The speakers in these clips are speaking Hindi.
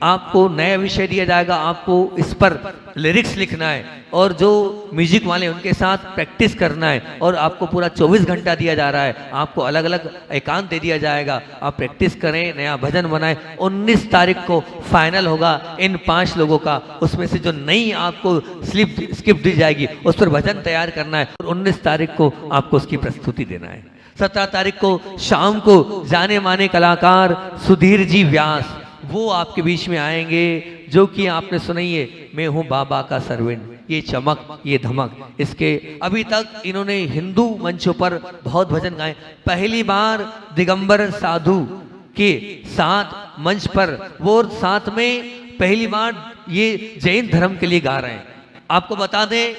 आपको नया विषय दिया जाएगा, आपको इस पर लिरिक्स लिखना है और जो म्यूजिक वाले उनके साथ प्रैक्टिस करना है और आपको पूरा 24 घंटा दिया जा रहा है, आपको अलग अलग एकांत दे दिया जाएगा, आप प्रैक्टिस करें, नया भजन बनाएं। 19 तारीख को फाइनल होगा इन 5 लोगों का, उसमें से जो नई आपको स्क्रिप्ट दी जाएगी उस पर भजन तैयार करना है और 19 तारीख को आपको उसकी प्रस्तुति देना है। 17 तारीख को शाम को जाने माने कलाकार सुधीर जी व्यास वो आपके बीच में आएंगे, जो कि आपने सुनाई है, मैं हूं बाबा का सर्वेंट, ये चमक ये धमक। इसके अभी तक इन्होंने हिंदू मंचों पर बहुत भजन गाए। पहली बार दिगंबर साधु के साथ मंच पर, वो साथ में पहली बार ये जैन धर्म के लिए गा रहे हैं। आपको बता दें,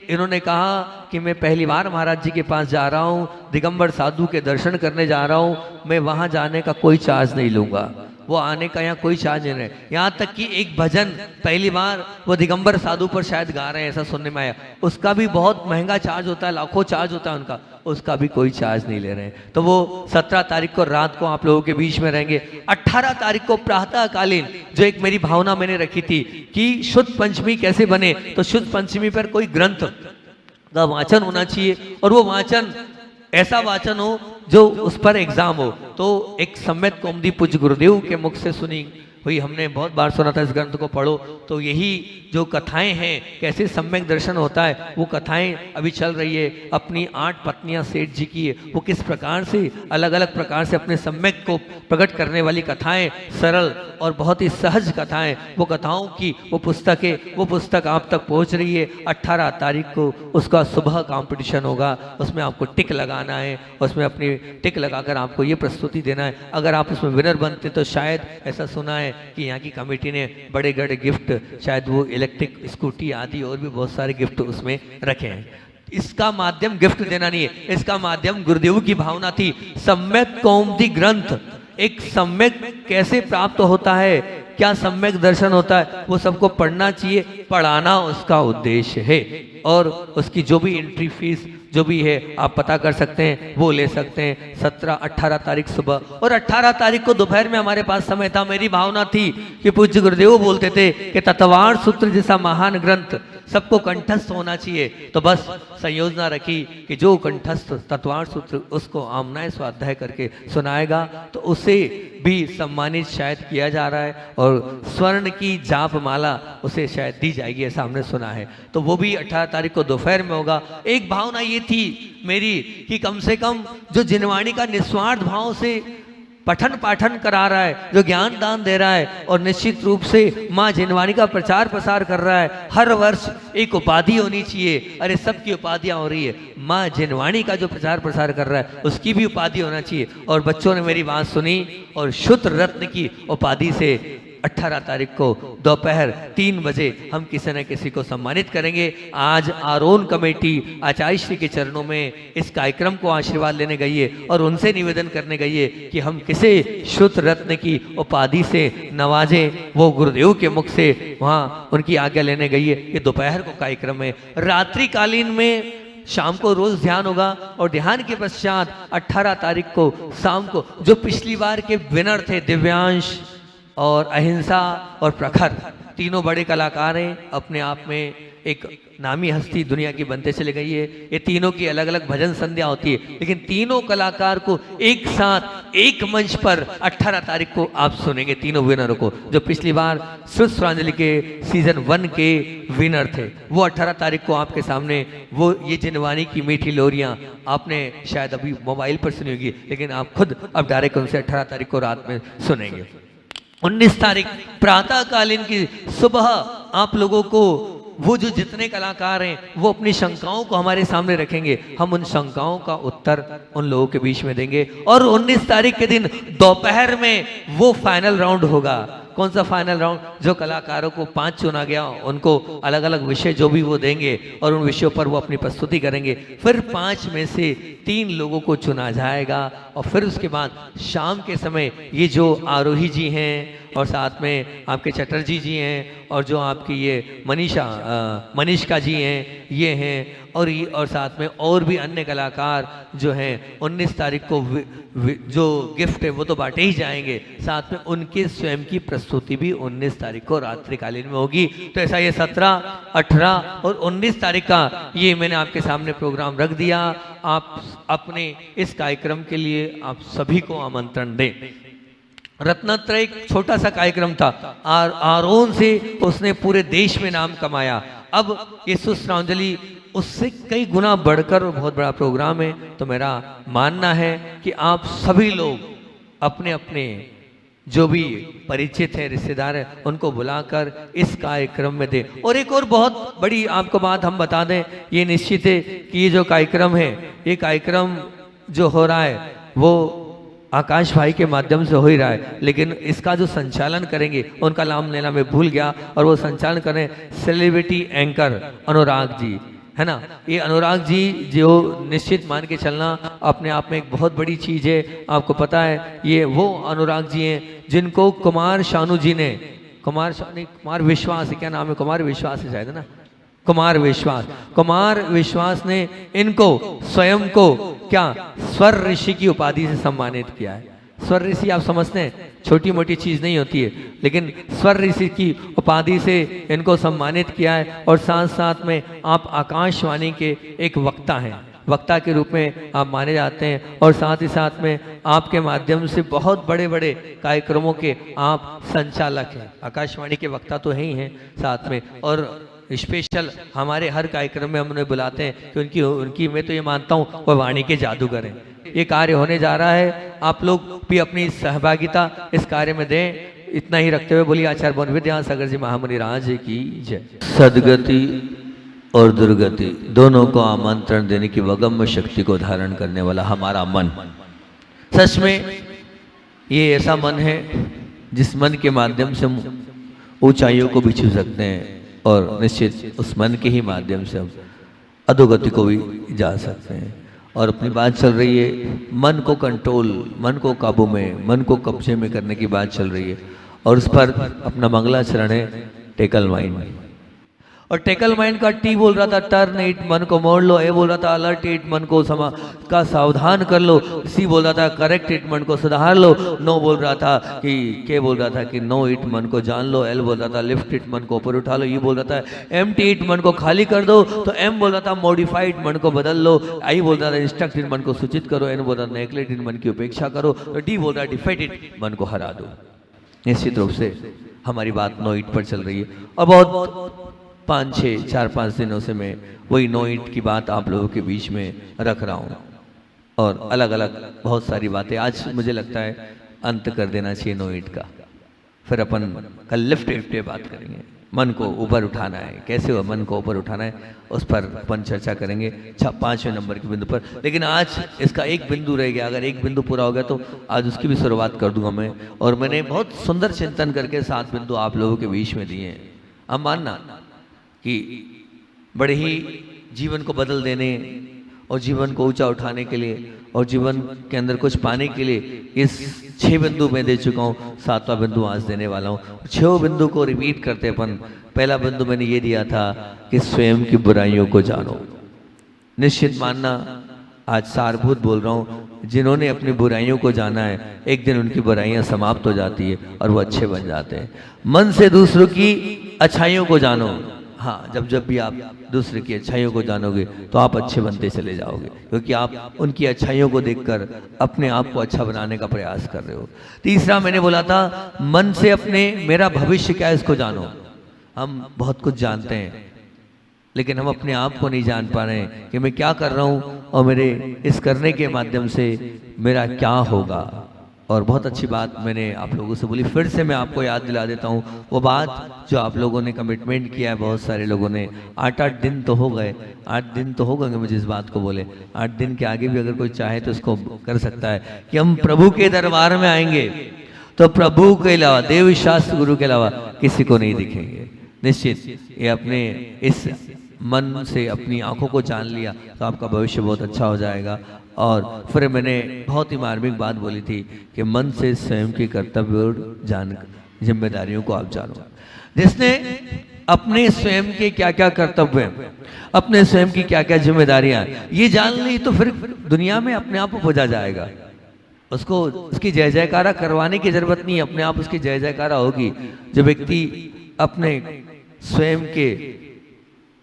इन्होंने कहा कि मैं पहली बार महाराज जी के पास जा रहा हूं, दिगंबर साधु के दर्शन करने जा रहा हूं, मैं वहां जाने का कोई चार्ज नहीं लूंगा, वो आने का यहाँ कोई चार्ज नहीं है। यहाँ तक कि एक भजन पहली बार वो दिगंबर साधु पर शायद गा रहे हैं, ऐसा सुनने में आया, उसका भी बहुत महंगा चार्ज होता है, लाखों चार्ज होता है उनका, उसका भी कोई चार्ज नहीं ले रहे हैं। तो वो 17 तारीख को रात को आप लोगों के बीच में रहेंगे। 18 तारीख को प्रातःकालीन जो एक मेरी भावना मैंने रखी थी कि शुद्ध पंचमी कैसे बने, तो शुद्ध पंचमी पर कोई ग्रंथ का वाचन होना चाहिए और वो वाचन ऐसा वाचन हो जो उस पर एग्जाम हो। तो एक सम्यक कौमुदी पूज्य गुरुदेव के मुख से सुनी हुई, हमने बहुत बार सुना था, इस ग्रंथ को पढ़ो। तो यही जो कथाएं हैं, कैसे सम्यक दर्शन होता है, वो कथाएं अभी चल रही है। अपनी 8 पत्नियां सेठ जी की है, वो किस प्रकार से अलग अलग प्रकार से अपने सम्यक को प्रकट करने वाली कथाएं, सरल और बहुत ही सहज कथाएं, वो कथाओं की वो पुस्तक आप तक पहुंच रही है। 18 तारीख को उसका सुबह कंपटीशन होगा, उसमें आपको टिक लगाना है, उसमें अपनी टिक लगाकर आपको ये प्रस्तुति देना है। अगर आप उसमें विनर बनते तो शायद ऐसा सुना है कि यहाँ की कमेटी ने बड़े बड़े गिफ्ट, शायद वो इलेक्ट्रिक स्कूटी आदि और भी बहुत सारे गिफ्ट उसमें रखे हैं। इसका माध्यम गिफ्ट देना नहीं है, इसका माध्यम गुरुदेव की भावना थी। सम्यक कौमुदी ग्रंथ, एक सम्यक कैसे प्राप्त होता है, क्या सम्यक दर्शन होता है, वो सबको पढ़ना चाहिए, पढ़ाना उसका उद्देश्य है। और उसकी जो भी एंट्री फीस जो भी है आप पता कर सकते हैं, वो ले सकते हैं। 17-18 तारीख सुबह और 18 तारीख को दोपहर में हमारे पास समय था। मेरी भावना थी कि पूज्य गुरुदेव बोलते थे कि तत्वार सूत्र जैसा महान ग्रंथ सबको कंठस्थ होना चाहिए, तो बस संयोजना रखी कि जो कंठस्थ तत्वार सूत्र उसको आमनाय स्वाध्याय करके सुनाएगा तो उसे भी सम्मानित शायद किया जा रहा है और स्वर्ण की जाप माला उसे शायद दी जाएगी, ऐसा हमने सुना है। तो वो भी 18 तारीख को दोपहर में होगा। एक भावना ये थी मेरी कि कम से कम जो जिनवाणी का निस्वार्थ भाव से पठन पाठन करा रहा है, जो ज्ञान दान दे रहा है और निश्चित रूप से माँ जिनवाणी का प्रचार प्रसार कर रहा है, हर वर्ष एक उपाधि होनी चाहिए। अरे सबकी उपाधियां हो रही है, माँ जिनवाणी का जो प्रचार प्रसार कर रहा है उसकी भी उपाधि होना चाहिए। और बच्चों ने मेरी बात सुनी और शुद्ध रत्न की उपाधि से 18 तारीख को दोपहर 3 बजे हम किसी न किसी को सम्मानित करेंगे। आज आरोन कमेटी आचार्य श्री के चरणों में इस कार्यक्रम को आशीर्वाद लेने गई है और उनसे निवेदन करने गई है कि हम किसे शुद्ध रत्न की उपाधि से नवाजें। वो गुरुदेव के मुख से वहाँ उनकी आज्ञा लेने गई है कि दोपहर को कार्यक्रम है। रात्रिकालीन में शाम को रोज ध्यान होगा और ध्यान के पश्चात 18 तारीख को शाम को जो पिछली बार के विनर थे दिव्यांश और अहिंसा और प्रखर, तीनों बड़े कलाकार हैं, अपने आप में एक नामी हस्ती दुनिया की बनते चले गई है। ये तीनों की अलग अलग भजन संध्या होती है, लेकिन तीनों कलाकार को एक साथ एक मंच पर 18 तारीख को आप सुनेंगे, तीनों विनरों को। जो पिछली बार श्रुत स्वरांजलि के सीजन 1 के विनर थे वो 18 तारीख को आपके सामने, वो ये जिनवानी की मीठी लोरियां आपने शायद अभी मोबाइल पर सुनी होगी, लेकिन आप खुद अब डायरेक्ट उनसे 18 तारीख को रात में सुनेंगे। 19 तारीख प्रातःकालीन की सुबह आप लोगों को वो जो जितने कलाकार हैं वो अपनी शंकाओं को हमारे सामने रखेंगे, हम उन शंकाओं का उत्तर उन लोगों के बीच में देंगे। और 19 तारीख के दिन दोपहर में वो फाइनल राउंड होगा। कौन सा फाइनल राउंड? जो कलाकारों को 5 चुना गया उनको अलग अलग विषय जो भी वो देंगे और उन विषयों पर वो अपनी प्रस्तुति करेंगे। फिर 5 में से 3 लोगों को चुना जाएगा और फिर उसके बाद शाम के समय ये जो आरोही जी हैं और साथ में आपके चटर्जी जी हैं और जो आपकी ये मनीषा जी हैं, ये हैं, और साथ में और भी अन्य कलाकार जो हैं 19 तारीख को जो गिफ्ट है वो तो बांटे ही जाएंगे, साथ में उनके स्वयं की प्रस्तुति भी 19 तारीख को रात्रिकालीन में होगी। तो ऐसा ये 17, 18 और 19 तारीख का ये मैंने आपके सामने प्रोग्राम रख दिया। आप अपने इस कार्यक्रम के लिए आप सभी को आमंत्रण दें। रत्नत्रय एक छोटा सा कार्यक्रम था, आरोन से उसने पूरे देश में नाम कमाया। अब ये सुश्रांजलि उससे कई गुना बढ़कर बहुत बड़ा प्रोग्राम है। तो मेरा मानना है कि आप सभी लोग अपने अपने जो भी परिचित हैं, रिश्तेदार हैं, उनको बुलाकर इस कार्यक्रम में दें। और एक और बहुत बड़ी आपको बात हम बता दें, ये निश्चित है कि ये जो कार्यक्रम है, ये कार्यक्रम जो हो रहा है वो आकाश भाई के माध्यम से हो ही रहा है, लेकिन इसका जो संचालन करेंगे उनका नाम लेना मैं भूल गया, और वो संचालन करें सेलिब्रिटी एंकर अनुराग जी, है ना। ये अनुराग जी जो निश्चित मान के चलना अपने आप में एक बहुत बड़ी चीज़ है। आपको पता है ये वो अनुराग जी हैं जिनको कुमार शानू जी ने, कुमार विश्वास, क्या नाम है, कुमार विश्वास है शायद, है ना, कुमार विश्वास ने इनको स्वयं को क्या स्वर ऋषि की उपाधि से सम्मानित किया है। स्वर ऋषि आप समझते हैं छोटी मोटी चीज नहीं होती है, लेकिन स्वर ऋषि की उपाधि से इनको सम्मानित किया है। और साथ साथ में आप आकाशवाणी के एक वक्ता हैं, वक्ता के रूप में आप माने जाते हैं, और साथ ही साथ में आपके माध्यम से बहुत बड़े बड़े कार्यक्रमों के आप संचालक हैं। आकाशवाणी के वक्ता तो है ही हैं साथ में, और स्पेशल हमारे हर कार्यक्रम में हम उन्हें बुलाते हैं कि उनकी मैं तो ये मानता हूँ वो वाणी के जादूगर हैं। ये कार्य होने जा रहा है, आप लोग भी अपनी सहभागिता इस कार्य में दें। इतना ही रखते हुए बोलिए आचार्य भवन विद्यासागर जी महामुनि राज की जय। सदगति और दुर्गति दोनों को आमंत्रण देने की वगम्य शक्ति को धारण करने वाला हमारा मन, सच में ये ऐसा मन है जिस मन के माध्यम से हम ऊंचाइयों को भी छू सकते हैं, और निश्चित उस मन के ही माध्यम से हम अधोगति को भी जा सकते हैं। और अपनी बात चल रही है मन को कंट्रोल, मन को काबू में, मन को कब्जे में करने की बात चल रही है, और उस पर अपना मंगलाचरण है टेकल माइंड। और टेकल माइंड का टी बोल रहा था टर्न इट, मन को मोड़ लो। ए बोल रहा था अलर्ट इट, मन को का सावधान कर लो। सी बोल रहा था करेक्ट इट, मन को सुधार लो। नो बोल रहा था कि के बोल रहा था कि नो इट, मन को जान लो। एल बोल रहा था लिफ्ट इट, मन को ऊपर उठा लो। ये बोल रहा था एम्प्टी इट, मन को खाली कर दो। तो एम बोल रहा था मॉडिफाइड, मन को बदल लो। आई बोल रहा था इंस्ट्रक्ट इट, मन को सूचित करो। एन बोल रहा था नेग्लेक्ट इट, मन की उपेक्षा करो। तो डी बोल रहा है डिफेट इट, मन को हरा दो। निश्चित रूप से हमारी बात नो इट पर चल रही है, और बहुत 4-5 दिनों से मैं वही नो इट की बात आप लोगों के बीच में रख रहा हूँ, और अलग अलग बहुत सारी बातें आज मुझे लगता है अंत कर देना चाहिए नो इट का। फिर अपन कल लिफ्ट इट पे बात करेंगे, मन को ऊपर उठाना है, कैसे हो मन को ऊपर उठाना है, उस पर अपन चर्चा करेंगे 5वें नंबर के बिंदु पर। लेकिन आज इसका एक बिंदु रह गया, अगर एक बिंदु पूरा हो गया तो आज उसकी भी शुरुआत कर दूंगा मैं। और मैंने बहुत सुंदर चिंतन करके 7 बिंदु आप लोगों के बीच में दिए हैं। अब मानना कि बड़े ही जीवन को बदल देने और जीवन को ऊंचा उठाने के लिए और जीवन के अंदर कुछ पाने के लिए इस 6 बिंदु मैं दे चुका हूँ, 7वां बिंदु आज देने वाला हूँ। 6 बिंदु को रिपीट करते अपन। पहला बिंदु मैंने ये दिया था कि स्वयं की बुराइयों को जानो। निश्चित मानना, आज सारभूत बोल रहा हूँ, जिन्होंने अपनी बुराइयों को जाना है एक दिन उनकी बुराइयां समाप्त हो जाती है और वो अच्छे बन जाते हैं। मन से दूसरों की अच्छाइयों को जानो। हाँ, जब भी आप दूसरे की अच्छाइयों को जानोगे तो आप अच्छे बनते चले जाओगे, क्योंकि आप उनकी अच्छाइयों को देखकर अपने आप को अच्छा बनाने का प्रयास कर रहे हो। तीसरा मैंने बोला था मन से अपने मेरा भविष्य क्या है इसको जानो। हम बहुत कुछ जानते हैं लेकिन हम अपने आप को नहीं जान पा रहे हैं कि मैं क्या कर रहा हूँ और मेरे इस करने के माध्यम से मेरा क्या होगा। और बहुत अच्छी बात मैंने आप लोगों से बोली, फिर से मैं आपको याद दिला देता हूँ वो बात जो आप लोगों ने कमिटमेंट किया है। बहुत सारे लोगों ने 8-8 दिन तो हो गए, 8 दिन तो हो गए मुझे इस बात को बोले। 8 दिन के आगे भी अगर कोई चाहे तो इसको कर सकता है कि हम प्रभु के दरबार में आएंगे तो प्रभु के अलावा, देव शास्त्र गुरु के अलावा किसी को नहीं दिखेंगे। निश्चित ये अपने इस मन से अपनी आंखों को जान लिया तो आपका भविष्य बहुत अच्छा हो जाएगा। और फिर मैंने बहुत ही मार्मिक बात बोली थी कि मन से स्वयं के कर्तव्य और जान जिम्मेदारियों को आप जानो। जिसने अपने स्वयं के क्या क्या कर्तव्य हैं, अपने स्वयं की क्या क्या जिम्मेदारियां हैं, ये जान ली तो फिर दुनिया में अपने आप खोजा जाएगा। उसको उसकी जय जयकारा करवाने की जरूरत नहीं, अपने आप उसकी जय जयकारा होगी। जो व्यक्ति अपने स्वयं के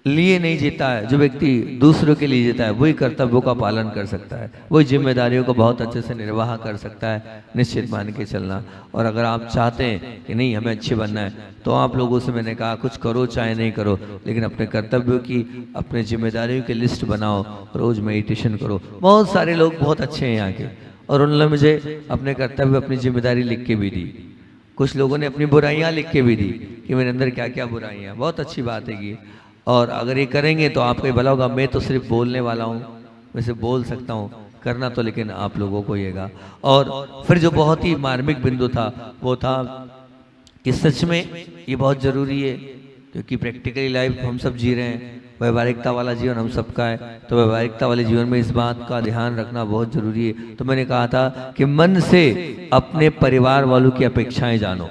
लिए नहीं जीता है, जो व्यक्ति दूसरों के लिए जीता है, वही कर्तव्यों का पालन कर सकता है, वही जिम्मेदारियों को बहुत अच्छे से निर्वाह कर सकता है, निश्चित मान के चलना। और अगर आप चाहते हैं कि नहीं हमें अच्छे बनना है, तो आप लोगों से मैंने कहा कुछ करो चाहे नहीं करो, लेकिन अपने कर्तव्यों की, अपने जिम्मेदारियों की लिस्ट बनाओ, रोज मेडिटेशन करो। बहुत सारे लोग बहुत अच्छे हैं यहाँ के, और उन्होंने मुझे अपने कर्तव्य, अपनी जिम्मेदारी लिख के भी दी। कुछ लोगों ने अपनी बुराइयाँ लिख के भी दी कि मेरे अंदर क्या क्या बुराइयाँ। बहुत अच्छी बात है ये, और अगर ये करेंगे तो आपको भला होगा। मैं तो सिर्फ बोलने वाला हूँ, वैसे बोल सकता हूँ, करना तो लेकिन आप लोगों को होगा। और फिर जो बहुत ही मार्मिक बिंदु था वो था कि सच में ये बहुत ज़रूरी है, क्योंकि प्रैक्टिकली लाइफ हम सब जी रहे हैं, व्यवहारिकता वाला जीवन हम सबका है, तो व्यवहारिकता वाले जीवन में इस बात का ध्यान रखना बहुत ज़रूरी है। तो मैंने कहा था कि मन से अपने परिवार वालों की अपेक्षाएं जानो।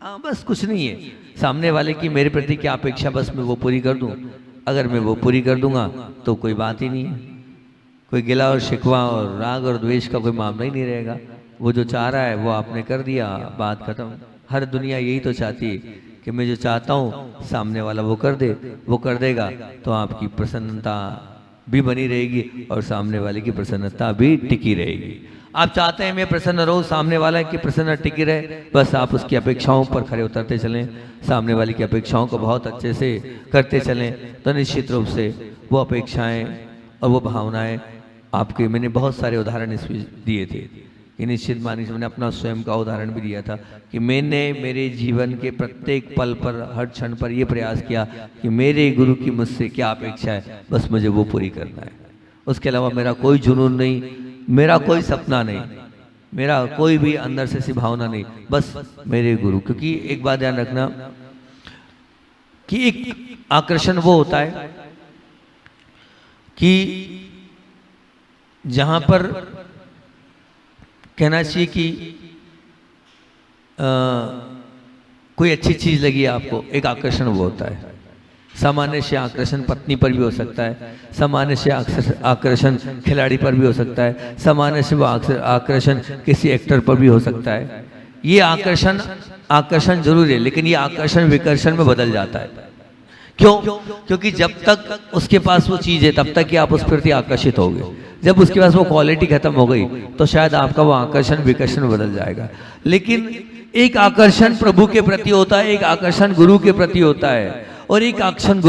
हाँ, बस कुछ नहीं है, सामने वाले की मेरे प्रति क्या अपेक्षा, बस मैं वो पूरी कर दूं। अगर मैं वो पूरी कर दूंगा तो कोई बात ही नहीं है, कोई गिला और शिकवा और राग और द्वेष का कोई मामला ही नहीं रहेगा। वो जो चाह रहा है वो आपने कर दिया, बात खत्म। हर दुनिया यही तो चाहती है कि मैं जो चाहता हूँ सामने वाला वो कर दे, वो कर देगा तो आपकी प्रसन्नता भी बनी रहेगी और सामने वाले की प्रसन्नता भी टिकी रहेगी। आप चाहते हैं मैं प्रसन्न रहूं, सामने वाला की प्रसन्नता टिकी रहे, बस आप उसकी अपेक्षाओं पर खरे उतरते चलें, सामने वाले की अपेक्षाओं को बहुत अच्छे से करते चलें, तो निश्चित रूप से वो अपेक्षाएं और वो भावनाएं आपके, मैंने बहुत सारे उदाहरण इसमें दिए थे कि निश्चित मानिए, मैंने अपना स्वयं का उदाहरण भी दिया था कि मैंने मेरे जीवन के प्रत्येक पल पर, हर क्षण पर यह प्रयास किया कि मेरे गुरु की मुझसे क्या अपेक्षा है, बस मुझे वो पूरी करना है। उसके अलावा मेरा कोई जुनून नहीं, मेरा कोई सपना नहीं, मेरा कोई भी अंदर से ऐसी भावना नहीं, बस मेरे गुरु। क्योंकि एक बात ध्यान रखना कि एक आकर्षण वो होता है कि जहां पर कहना चाहिए कि कोई अच्छी चीज लगी आपको, एक आकर्षण वो होता है। सामान्य से आकर्षण पत्नी पर भी हो सकता है, सामान्य से आकर्षण खिलाड़ी पर भी हो सकता है, सामान्य से वो आकर्षण किसी एक्टर पर भी हो सकता है। ये आकर्षण जरूर है, लेकिन ये आकर्षण विकर्षण में बदल जाता है। क्यों? क्योंकि जब तक उसके पास वो चीज है तब तक ही आप उस प्रति आकर्षित होगे। जब उसके पास वो क्वालिटी खत्म हो गई तो शायद आपका वो आकर्षण विकर्षण में बदल जाएगा। लेकिन एक आकर्षण प्रभु के प्रति होता है, एक आकर्षण गुरु के प्रति होता है, और एक आकर्षण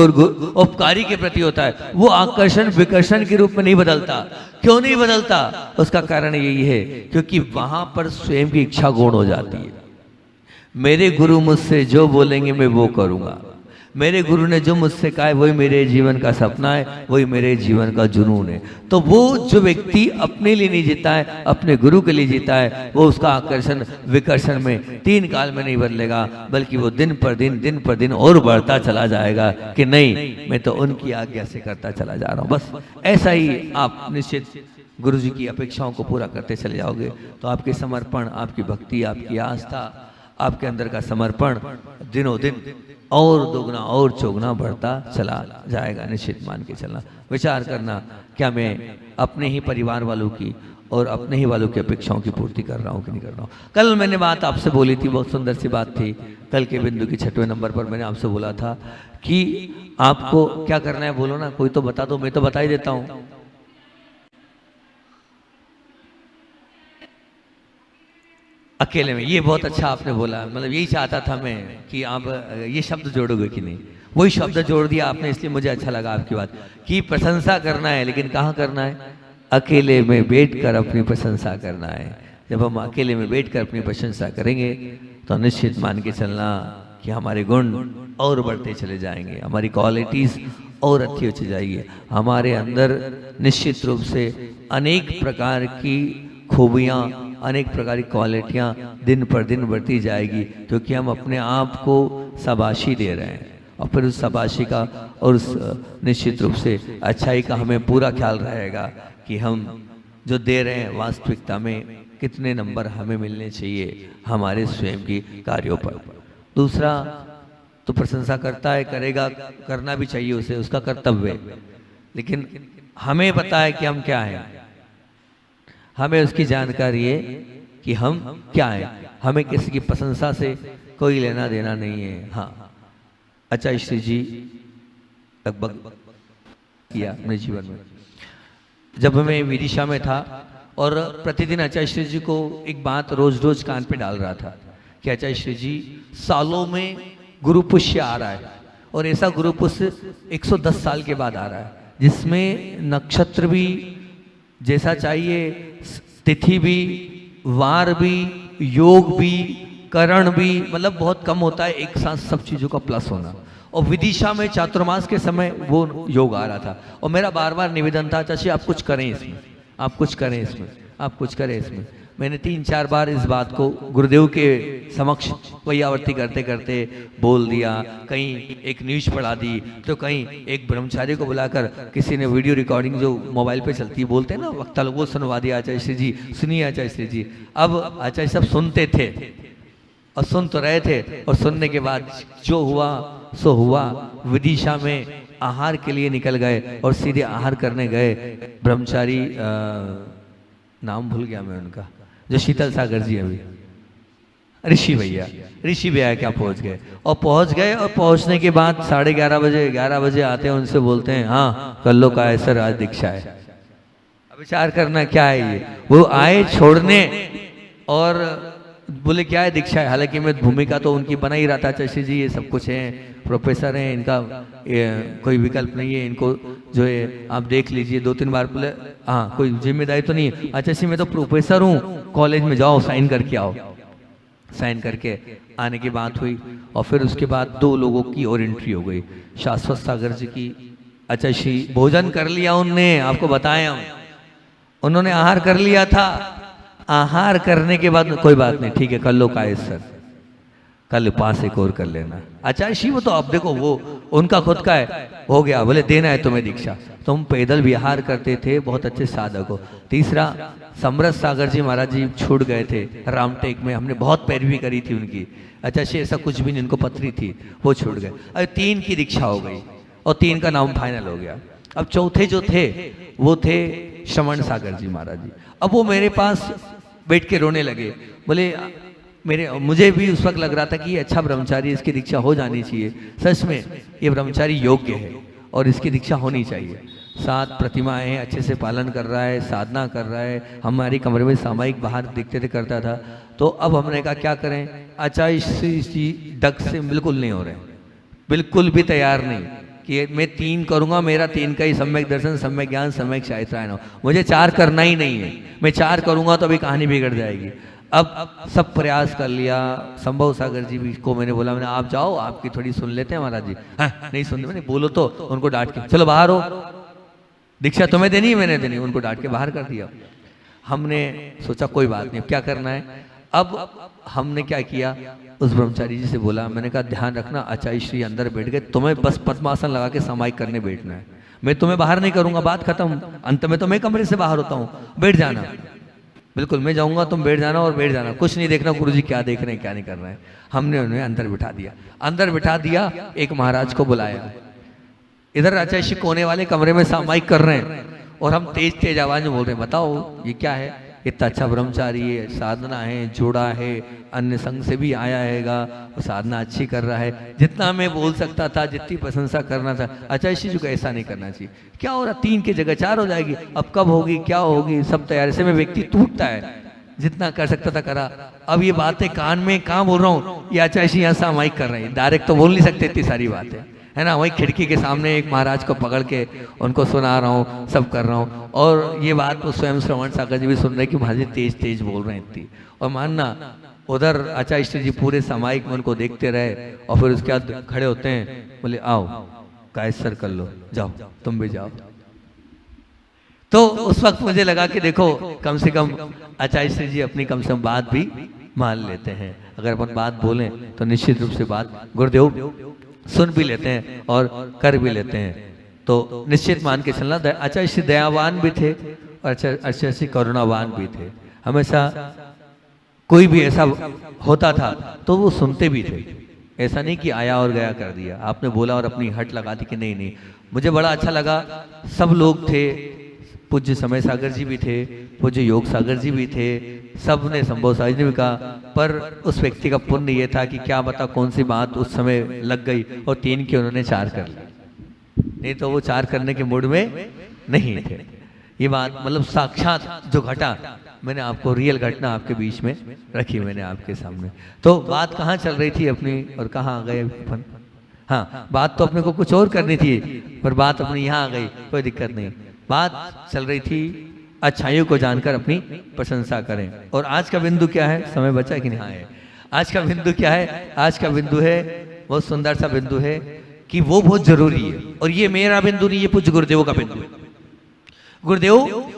उपकारी के प्रति होता है। वो आकर्षण विकर्षण के रूप में नहीं बदलता। क्यों नहीं बदलता? उसका कारण यही है क्योंकि वहां पर स्वयं की इच्छा गौण हो जाती है। मेरे गुरु मुझसे जो बोलेंगे मैं वो करूंगा, मेरे गुरु ने जो मुझसे कहा है वही मेरे जीवन का सपना है, वही मेरे जीवन का जुनून है। तो वो जो व्यक्ति अपने लिए नहीं जीता है, अपने गुरु के लिए जीता है, वो उसका आकर्षण विकर्षण में 3 काल में नहीं बदलेगा, बल्कि वो दिन पर दिन और बढ़ता चला जाएगा कि नहीं मैं तो उनकी आज्ञा से करता चला जा रहा हूँ। बस ऐसा ही आप निश्चित गुरु जी की अपेक्षाओं को पूरा करते चले जाओगे तो आपके समर्पण, आपकी भक्ति, आपकी आस्था, आपके अंदर का समर्पण दिनों दिन और दोगुना और चौगुना बढ़ता चला जाएगा। निश्चित मान के चलना, विचार करना क्या मैं अपने ही परिवार वालों की और अपने ही वालों की अपेक्षाओं की पूर्ति कर रहा हूँ कि नहीं कर रहा हूँ। कल मैंने बात आपसे बोली थी, बहुत सुंदर सी बात थी। कल के बिंदु की 6वें नंबर पर मैंने आपसे बोला था कि आपको क्या करना है, बोलो ना, कोई तो बता दो, मैं तो बता ही देता हूँ। अकेले में, ये बहुत अच्छा आपने बोला, मतलब यही चाहता था मैं कि आप ये शब्द जोड़ोगे कि नहीं, वही शब्द जोड़ दिया आपने, इसलिए मुझे अच्छा लगा आपकी बात कि प्रशंसा करना है, लेकिन कहाँ करना है? अकेले में बैठकर अपनी प्रशंसा करना है। जब हम अकेले में बैठकर अपनी प्रशंसा करेंगे तो निश्चित मान के चलना कि हमारे गुण और बढ़ते चले जाएंगे, हमारी क्वालिटीज और अच्छी होती जाएगी, हमारे अंदर निश्चित रूप से अनेक प्रकार की खूबियाँ, अनेक प्रकार की क्वालिटियाँ दिन पर दिन बढ़ती जाएगी, क्योंकि हम अपने आप को शाबाशी दे रहे हैं। और फिर उस शाबाशी का और उस निश्चित रूप से अच्छाई का हमें पूरा ख्याल रहेगा कि हम जो दे रहे हैं वास्तविकता में कितने नंबर हमें मिलने चाहिए हमारे स्वयं की कार्यों पर। दूसरा तो प्रशंसा करता है, करेगा, करना भी चाहिए उसे, उसका कर्तव्य है। लेकिन हमें पता है कि हम क्या हैं, हमें उसकी जानकारी है कि हम क्या हैं, हमें किसी की प्रशंसा से कोई लेना देना नहीं है। हाँ, आचार्य श्री जी लगभग किया अपने जीवन में। जब मैं विदिशा में था और प्रतिदिन आचार्य श्री जी को एक बात रोज रोज कान पे डाल रहा था कि आचार्य श्री जी सालों में गुरु पुष्य आ रहा है, और ऐसा गुरु पुष्य 110 साल के बाद आ रहा है, जिसमें नक्षत्र भी जैसा चाहिए, तिथि भी, वार भी, योग भी, करण भी, मतलब बहुत कम होता है, एक साथ सब चीजों का प्लस होना। और विदिशा में चातुर्मास के समय वो योग आ रहा था, और मेरा बार बार निवेदन था, चाची आप कुछ करें इसमें, आप कुछ करें इसमें, आप कुछ करें इसमें। मैंने 3-4 बार इस बात को गुरुदेव के समक्ष वैयावर्ती करते करते बोल दिया, कहीं एक न्यूज पढ़ा दी, तो कहीं एक ब्रह्मचारी को बुलाकर किसी ने वीडियो रिकॉर्डिंग जो मोबाइल पे चलती है, बोलते हैं ना वक्ता लोग, वो सुनवा दिया, आचार्य श्री जी सुनिए आचार्य श्री जी। अब आचार्य सब सुनते थे और सुन तो रहे थे, और सुनने के बाद जो हुआ सो हुआ। विदिशा में आहार के लिए निकल गए और सीधे आहार करने गए। ब्रह्मचारी, नाम भूल गया मैं उनका, जो शीतल सागर जी अभी, ऋषि भैया क्या पहुंच गए, और पहुंचने के बाद 11:30 बजे आते हैं, उनसे बोलते हैं हाँ कल्लो का है सर, आज दीक्षा है। अब विचार करना क्या है ये, वो आए छोड़ने और बोले क्या है दीक्षा है। हालांकि मैं भूमिका तो उनकी बना ही रहा था, चाची जी ये सब कुछ हैं, प्रोफेसर हैं, इनका कोई विकल्प नहीं है, इनको जो है आप देख लीजिए। 2-3 बार बोले हाँ कोई जिम्मेदारी तो नहीं है। अच्छा सी मैं तो प्रोफेसर हूँ, कॉलेज में जाओ साइन करके आओ। साइन करके आने की बात हुई, और फिर उसके बाद 2 लोगों की और एंट्री हो गई, शाश्वत सागर जी की। अच्छा श्री भोजन कर लिया उनने, आपको बताया उन्होंने आहार कर लिया था। आहार करने के बाद कोई बात नहीं, ठीक है कर लो कायस सर, कल 5 एक और कर लेना। आचार्य शिव तो अब देखो वो उनका खुद का है, हो गया, बोले देना है तुम्हें दीक्षा। तुम पैदल विहार करते थे, बहुत अच्छे साधक हो। तीसरा, समरथ सागर जी महाराज जी छूट गए थे रामटेक में, हमने बहुत पैरवी करी थी उनकी। अच्छा से ऐसा कुछ भी नहीं, इनको पथरी थी, वो छूट गए। अब 3 की दीक्षा हो गई और 3 का नाम फाइनल हो गया। अब चौथे जो थे वो थे श्रवण सागर जी महाराज जी। अब वो मेरे पास बैठ के रोने लगे, बोले मुझे भी उस वक्त लग रहा था कि ये अच्छा ब्रह्मचारी, इसकी दीक्षा हो जानी चाहिए, सच में ये ब्रह्मचारी योग्य है और इसकी दीक्षा होनी चाहिए। 7 प्रतिमाएं हैं, अच्छे से पालन कर रहा है, साधना कर रहा है, हमारी कमरे में सामायिक बाहर दिखते थे करता था। तो अब हमने कहा क्या करें, आचार्य श्री जी डग से बिल्कुल नहीं हो रहे, बिल्कुल भी तैयार नहीं कि मैं 3 करूंगा, मेरा 3 का ही सम्यक दर्शन, सम्यक ज्ञान, सम्यक चारित्रायण हो, मुझे 4 करना ही नहीं है। मैं 4 करूंगा तो अभी कहानी बिगड़ जाएगी। अब सब प्रयास कर लिया। संभव सागर जी भी को मैंने बोला, मैंने आप जाओ, आपकी थोड़ी सुन लेते हैं महाराज जी। हाँ नहीं सुनते, मैंने बोलो तो उनको डांट के चलो बाहर हो, दीक्षा तुम्हें देनी है, मैंने देनी, उनको डांट के बाहर कर दिया। हमने सोचा कोई बात नहीं, क्या करना है। अब हमने क्या किया, उस ब्रह्मचारी जी से बोला, मैंने कहा ध्यान रखना, आचार्य श्री अंदर बैठ गए, तुम्हें बस पद्मासन लगा के सामायिक करने बैठना है, मैं तुम्हें बाहर नहीं करूंगा, बात खत्म। अंत में तो मैं कमरे से बाहर होता हूँ, बैठ जाना, बिल्कुल मैं जाऊंगा, तुम बैठ जाना और बैठ जाना, कुछ नहीं देखना गुरुजी क्या देख रहे हैं क्या नहीं कर रहे हैं। हमने उन्हें अंदर बिठा दिया। अंदर बिठा दिया, एक महाराज को बुलाया, इधर आचार्य श्री कोने वाले कमरे में सामायिक कर रहे हैं और हम तेज तेज आवाज में बोल रहे हैं, बताओ ये क्या है, इतना अच्छा ब्रह्मचारी है, साधना है, जोड़ा है, अन्य संघ से भी आया हैगा, साधना अच्छी कर रहा है, जितना मैं बोल सकता था, जितनी प्रशंसा करना था। आचार्य श्री जी को ऐसा नहीं करना चाहिए, क्या हो रहा, 3 की जगह 4 हो जाएगी, अब कब होगी, क्या होगी, सब तैयारी से में व्यक्ति टूटता है, जितना कर सकता था करा। अब ये बातें कान में कहाँ बोल रहा हूँ, ये आचार्य श्री यहाँ सामायिक कर रहे हैं, डायरेक्ट तो बोल नहीं सकते इतनी सारी बातें, है ना। वही खिड़की के सामने एक महाराज को पकड़ के उनको सुना रहा हूँ, सब कर रहा हूँ, और ये बात तो स्वयं श्रवण सागर जी भी सुन रहे कि महाराज तेज तेज बोल रहे हैं इतनी। और मानना उधर आचार्य श्री जी पूरे सामायिक में उनको देखते रहे, और फिर उसके बाद खड़े होते हैं, बोले आओ कायसर कर लो, जाओ तुम भी जाओ। तो उस वक्त मुझे लगा कि देखो कम से कम आचार्य श्री जी अपनी कम से कम बात भी मान लेते हैं। अगर अपन बात बोलें तो निश्चित रूप से बात गुरुदेव सुन भी लेते हैं और कर भी लेते हैं, तो निश्चित मान के चलना। आचार्य श्री दयावान भी थे और आचार्य श्री करुणावान भी थे। हमेशा कोई भी ऐसा होता था तो वो सुनते भी थे, ऐसा नहीं कि आया और गया कर दिया, आपने बोला और अपनी हट लगा दी कि नहीं नहीं। मुझे बड़ा अच्छा लगा, सब लोग थे, पूज्य समय सागर जी भी थे, पूज्य योग सागर जी भी थे, सब ने संभव सागर जी भी कहा, पर उस व्यक्ति का पुण्य ये था कि क्या बता कौन सी बात उस समय लग गई और 3 के उन्होंने 4 कर ली, नहीं तो वो 4 करने के मूड में नहीं थे। ये बात मतलब साक्षात जो घटा, मैंने आपको रियल घटना आपके बीच में रखी मैंने आपके सामने। तो बात कहाँ चल रही थी अपनी और कहाँ आ गए अपन? हाँ, बात तो अपने को कुछ और करनी थी, पर बात अपनी यहाँ आ गई, कोई दिक्कत नहीं। बात चल रही थी अच्छाइयों को जानकर अपनी प्रशंसा करें। और आज का बिंदु क्या है? समय बचा कि नहीं? हाँ है। आज का बिंदु क्या है? आज का बिंदु है, बहुत सुंदर सा बिंदु है कि वो बहुत जरूरी है। और ये मेरा बिंदु नहीं, ये पूज्य गुरुदेव का बिंदु है। गुरुदेव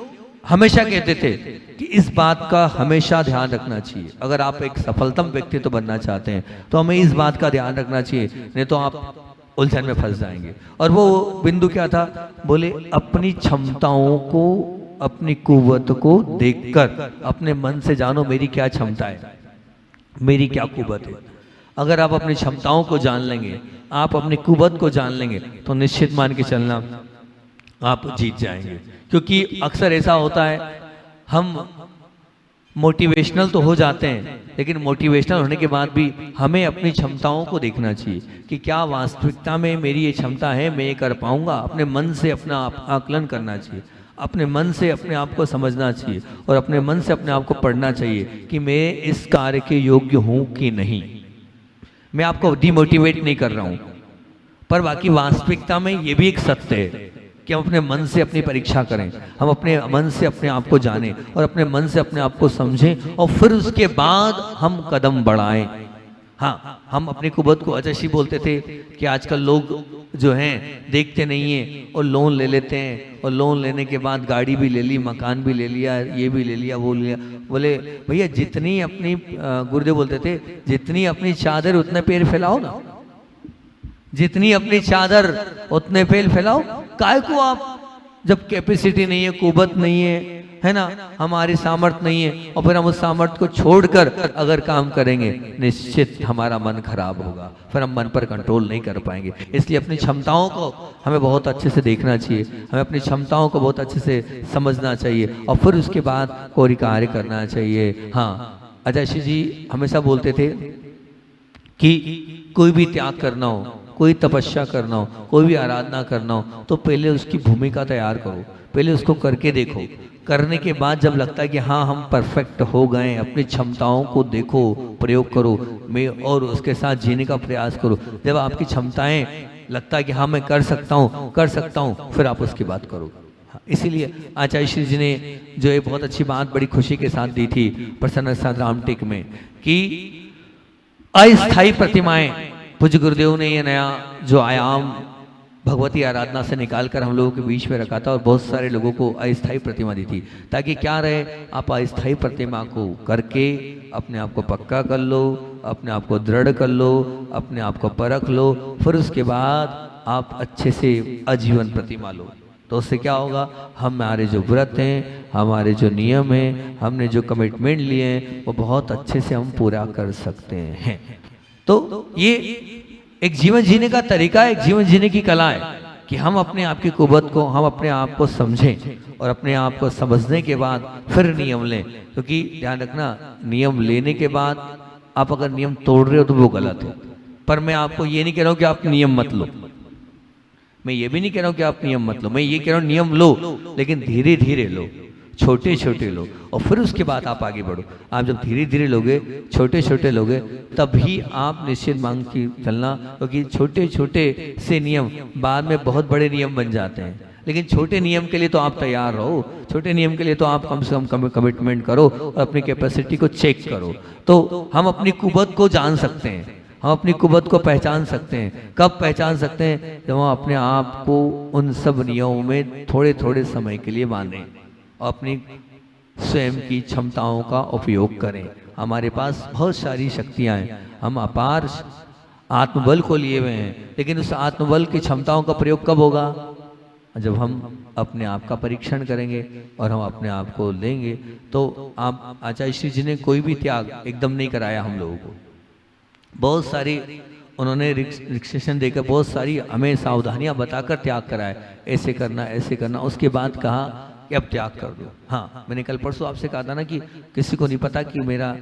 हमेशा कहते थे कि इस बात का हमेशा ध्यान रखना चाहिए, अगर आप एक सफलतम व्यक्तित्व बनना चाहते हैं तो हमें इस बात का ध्यान रखना चाहिए, नहीं तो आप उलझन में फंस जाएंगे। और वो बिंदु क्या था? बोले अपनी क्षमताओं को, अपनी कुव्वत को देखकर अपने मन से जानो मेरी क्या क्षमता है, मेरी क्या कुव्वत है। अगर आप अपनी क्षमताओं को जान लेंगे, आप अपनी कुव्वत को जान लेंगे, तो निश्चित मान के चलना आप जीत जाएंगे। क्योंकि अक्सर ऐसा होता है, हम मोटिवेशनल तो हो जाते हैं, लेकिन मोटिवेशनल होने के बाद भी हमें अपनी क्षमताओं को देखना चाहिए कि क्या वास्तविकता में मेरी ये क्षमता है, मैं ये कर पाऊंगा। अपने मन से अपना आकलन करना चाहिए, अपने मन से अपने आप को समझना चाहिए और अपने मन से अपने आप को पढ़ना चाहिए कि मैं इस कार्य के योग्य हूं कि नहीं। मैं आपको डिमोटिवेट नहीं कर रहा हूं, पर बाकी वास्तविकता में ये भी एक सत्य है कि हम अपने मन से अपनी परीक्षा करें, हम अपने मन से अपने आप को जानें और अपने मन से अपने आप को समझें और फिर उसके बाद हम कदम बढ़ाएं। हाँ, हम अपनी कुव्वत को अजशी बोलते थे कि आजकल लोग जो हैं देखते नहीं हैं और लोन ले लेते हैं, और लोन लेने के बाद गाड़ी भी ले ली, मकान भी ले लिया, ये भी ले लिया, वो ले लिया। बोले भैया जितनी अपनी गुरुदेव बोलते थे, जितनी अपनी चादर उतने पैर फैलाओ ना, जितनी अपनी चादर उतने पैर फैलाओ। काय को आप, जब कैपेसिटी नहीं है, कुव्वत नहीं है ना, हमारी सामर्थ्य नहीं है, और फिर हम उस सामर्थ्य को छोड़कर अगर काम करेंगे, निश्चित हमारा मन खराब होगा, फिर हम मन पर कंट्रोल नहीं कर पाएंगे। इसलिए अपनी क्षमताओं को हमें बहुत अच्छे से देखना चाहिए, हमें अपनी क्षमताओं को बहुत अच्छे से समझना चाहिए और फिर उसके बाद कोई कार्य करना चाहिए। हाँ, अजय जी हमेशा बोलते थे कि कोई भी त्याग करना हो, कोई तपस्या करना हो, कोई भी आराधना करना हो, तो पहले उसकी भूमिका तैयार करो, पहले उसको करके देखो। करने के बाद जब लगता है कि हाँ हम परफेक्ट हो गए, अपनी क्षमताओं को देखो, प्रयोग करो मैं और उसके साथ जीने का प्रयास करो। जब आपकी क्षमताएं लगता है कि हाँ मैं कर सकता हूँ, फिर आप उसकी बात करो। इसीलिए आचार्य श्री जी ने जो ये बहुत अच्छी बात बड़ी खुशी के साथ दी थी प्रसन्न साध रामटेक में कि अस्थायी प्रतिमाएं, पूज्य गुरुदेव ने ये नया जो आयाम भगवती आराधना से निकालकर हम लोगों के बीच में रखा था और बहुत सारे लोगों को अस्थायी प्रतिमा दी थी, ताकि क्या रहे, आप अस्थायी प्रतिमा को करके अपने आप को पक्का कर लो, अपने आप को दृढ़ कर लो, अपने आप को परख लो, फिर उसके बाद आप अच्छे से आजीवन प्रतिमा लो। तो उससे क्या होगा, हमारे जो व्रत हैं, हमारे जो नियम हैं, हमने जो कमिटमेंट लिए हैं, वो बहुत अच्छे से हम पूरा कर सकते हैं। तो ये एक जीवन जीने का तरीका है, एक जीवन जीने की कला है कि हम अपने आप की कुव्वत को, हम अपने आप को समझें और अपने आप को समझने के बाद फिर नियम लें। क्योंकि ध्यान रखना, नियम लेने के बाद आप अगर नियम तोड़ रहे हो तो वो गलत है। पर मैं आपको ये नहीं कह रहा हूँ कि आप नियम मत लो, मैं ये भी नहीं कह रहा हूँ कि आप नियम मत लो, मैं ये कह रहा हूँ नियम लो, लेकिन धीरे धीरे लो, छोटे छोटे लो, और फिर उसके बाद आप आगे बढ़ो। आप जब धीरे धीरे लोगे, छोटे छोटे लोगे, तभी आप निश्चित मांग की चलना, क्योंकि छोटे छोटे से नियम बाद में बहुत बड़े नियम बन जाते हैं। लेकिन छोटे नियम के लिए तो आप तैयार रहो, छोटे नियम के लिए तो आप कम से कम कमिटमेंट करो और अपनी कैपेसिटी को चेक करो। तो हम अपनी कुव्वत को जान सकते हैं, हम अपनी कुव्वत को पहचान सकते हैं। कब पहचान सकते हैं? जब हम अपने आप को उन सब नियमों में थोड़े थोड़े समय के लिए बांधें और अपनी स्वयं की क्षमताओं का उपयोग करें। हमारे पास बहुत सारी शक्तियां हैं, हम अपार आत्मबल को लिए हुए हैं, लेकिन उस आत्मबल की क्षमताओं का प्रयोग कब होगा? जब हम अपने आप का परीक्षण करेंगे और हम अपने आप को लेंगे। तो आप आचार्य श्री जी ने कोई भी त्याग एकदम नहीं कराया हम लोगों को। बहुत सारी उन्होंने रिक्शेशन देकर बहुत सारी हमें सावधानियां बताकर त्याग कराए, ऐसे करना ऐसे करना। उसके बाद कहा कि अब त्याग कर दो। हाँ, मैंने कल परसों आपसे कहा था ना कि किसी को नहीं पता कि मेरा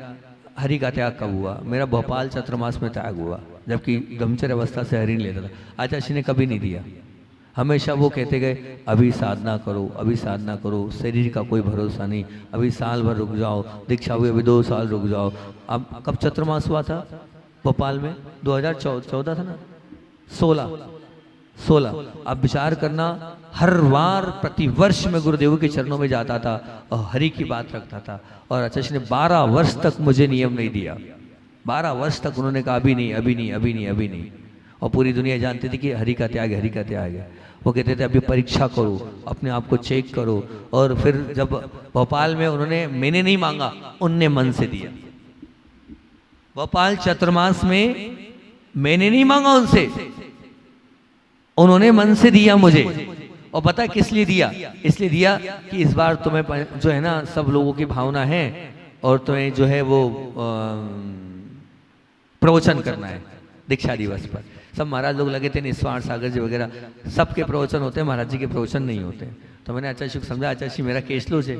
हरि का त्याग कब हुआ। मेरा भोपाल चतुर्मास में त्याग हुआ, जबकि ब्रह्मचर्य अवस्था से हरि नहीं लेता था। आचार्य जी ने कभी नहीं दिया, हमेशा वो कहते गए अभी साधना करो, अभी साधना करो, शरीर का कोई भरोसा नहीं, अभी साल भर रुक जाओ, दीक्षा हुई अभी 2 साल रुक जाओ। अब कब चतुर्मास हुआ था भोपाल में? 2014 था ना, 16। अब विचार करना, हर बार प्रतिवर्ष में गुरुदेव के चरणों में जाता था और हरि की बात रखता था। और आचार्य ने 12 वर्ष तक मुझे नियम नहीं दिया। 12 वर्ष तक उन्होंने कहा अभी नहीं, अभी नहीं, अभी नहीं, अभी नहीं। और पूरी दुनिया जानती थी कि हरि का त्याग है, हरि का त्याग है। वो कहते थे अभी परीक्षा करो, अपने आप को चेक करो। और फिर जब भोपाल में उन्होंने, मैंने नहीं मांगा, उनने मन से दिया। भोपाल चतुर्मास में मैंने नहीं मांगा उनसे, उन्होंने मन से दिया मुझे। और पता है किस लिए दिया? इसलिए दिया कि इस बार तुम्हें जो है ना, सब लोगों की भावना है और तुम्हें जो है वो प्रवचन करना है दीक्षा दिवस पर। सब महाराज लोग लगे थे, निस्वार्थ सागर जी वगैरह, सबके प्रवचन होते हैं, महाराज जी के प्रवचन नहीं होते। तो मैंने आचार्य जी को समझा, आचार्य जी मेरा केशलोच है।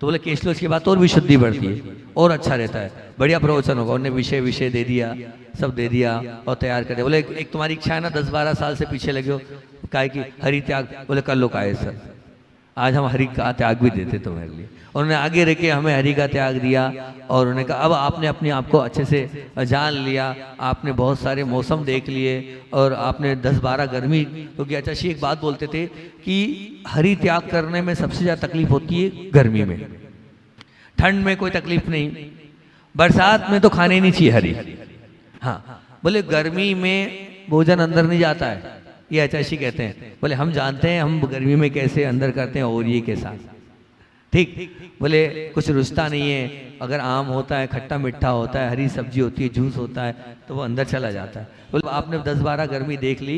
तो बोले केशलोच की बात और भी शुद्धि बढ़ती है और अच्छा रहता है, बढ़िया प्रवचन होगा। उन्होंने विषय दे दिया, सब दे दिया और तैयार कर दिया। बोले एक तुम्हारी इच्छा है ना, 10-12 साल से पीछे लगे हो, काहे कि हरि त्याग। बोले कर लो काहे सर, आज हम हरि का त्याग भी देते तुम्हारे लिए। उन्होंने आगे रख के हमें हरि का त्याग दिया। और उन्होंने कहा अब आपने अपने आप को अच्छे से जान लिया, आपने बहुत सारे मौसम देख लिए और आपने 10-12 गर्मी, क्योंकि आचार्य जी एक बात बोलते थे कि हरि त्याग करने में सबसे ज़्यादा तकलीफ होती है गर्मी में। ठंड में कोई तकलीफ नहीं, बरसात में तो खाने नहीं चाहिए हरि। हाँ, बोले गर्मी में भोजन अंदर नहीं जाता है, ये आचार्य जी कहते हैं। बोले हम जानते हैं हम गर्मी में कैसे अंदर करते हैं, और ये के साथ ठीक। बोले कुछ रुचता नहीं है, अगर आम होता है, खट्टा मीठा होता है, हरी सब्जी होती है, जूस होता है, तो वो अंदर चला जाता है। बोले आपने 10-12 गर्मी देख ली,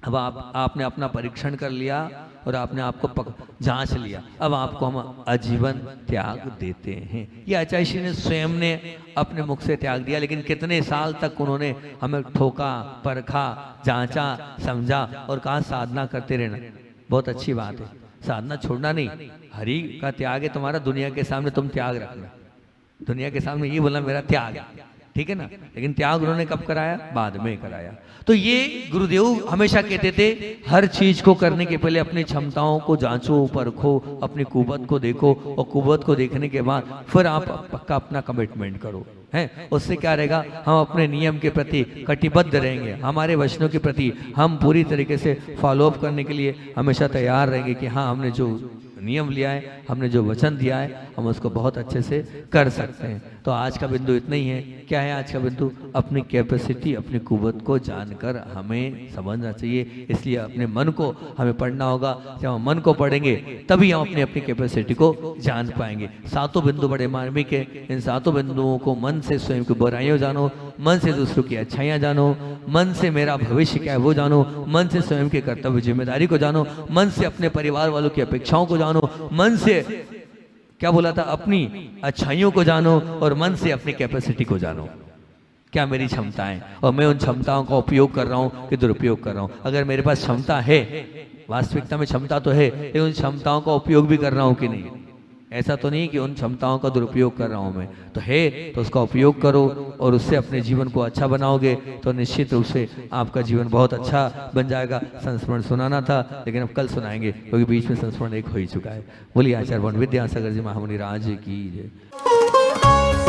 अब आपने अपना परीक्षण कर लिया और आपने आपको जांच लिया, अब आपको हम आजीवन त्याग देते हैं। ये आचार्य श्री ने स्वयं ने अपने मुख से त्याग दिया। लेकिन कितने साल तक उन्होंने हमें ठोका, परखा, जांचा, समझा और कहा साधना करते रहना। बहुत अच्छी बात है, साधना छोड़ना नहीं। हरि का त्याग है तुम्हारा, दुनिया के सामने तुम त्याग रखना, दुनिया के सामने ये बोलना मेरा त्याग है, ठीक है ना। लेकिन त्याग उन्होंने कब कराया? बाद में कराया। तो ये गुरुदेव हमेशा कहते थे हर चीज को करने के पहले अपनी क्षमताओं को जांचो, परखो, अपनी कुवत को देखो और कुवत को देखने के बाद फिर आप पक्का अपना कमिटमेंट करो, हैं। उससे क्या रहेगा, हम अपने नियम के प्रति कटिबद्ध रहेंगे, हमारे वचनों के प्रति हम पूरी तरीके से फॉलोअप करने के लिए हमेशा तैयार रहेंगे कि हाँ हमने जो नियम लिया है, हमने जो वचन दिया है, हम उसको बहुत अच्छे से कर सकते हैं। तो आज का बिंदु इतना ही है। क्या है आज का बिंदु? अपनी कैपेसिटी, अपनी कुव्वत को जानकर हमें समझना चाहिए। इसलिए अपने मन को हमें पढ़ना होगा। जब हम मन को पढ़ेंगे तभी हम अपनी अपनी कैपेसिटी को जान पाएंगे। 7 बिंदु बड़े मार्मिक है। इन 7 बिंदुओं को मन से स्वयं की बुराइयों जानो, मन से दूसरों की अच्छाइयाँ जानो, मन से मेरा भविष्य क्या है वो जानो, मन से स्वयं के कर्तव्य जिम्मेदारी को जानो, मन से अपने परिवार वालों की अपेक्षाओं को जानो, मन से क्या बोला था अपनी अच्छाइयों को जानो और मन से अपनी कैपेसिटी को जानो। क्या मेरी क्षमताएं और मैं उन क्षमताओं का उपयोग कर रहा हूं कि दुरुपयोग कर रहा हूं। अगर मेरे पास क्षमता है, वास्तविकता में क्षमता तो है, लेकिन उन क्षमताओं का उपयोग भी कर रहा हूं कि नहीं। ऐसा तो नहीं कि उन क्षमताओं का दुरुपयोग कर रहा हूं मैं, तो है तो उसका उपयोग करो और उससे अपने जीवन को अच्छा बनाओगे तो निश्चित रूप से आपका जीवन बहुत अच्छा बन जाएगा। संस्मरण सुनाना था लेकिन अब कल सुनाएंगे क्योंकि बीच में संस्मरण एक हो ही चुका है। बोलिए आचार्य विद्यासागर जी महामुनि राज की जय।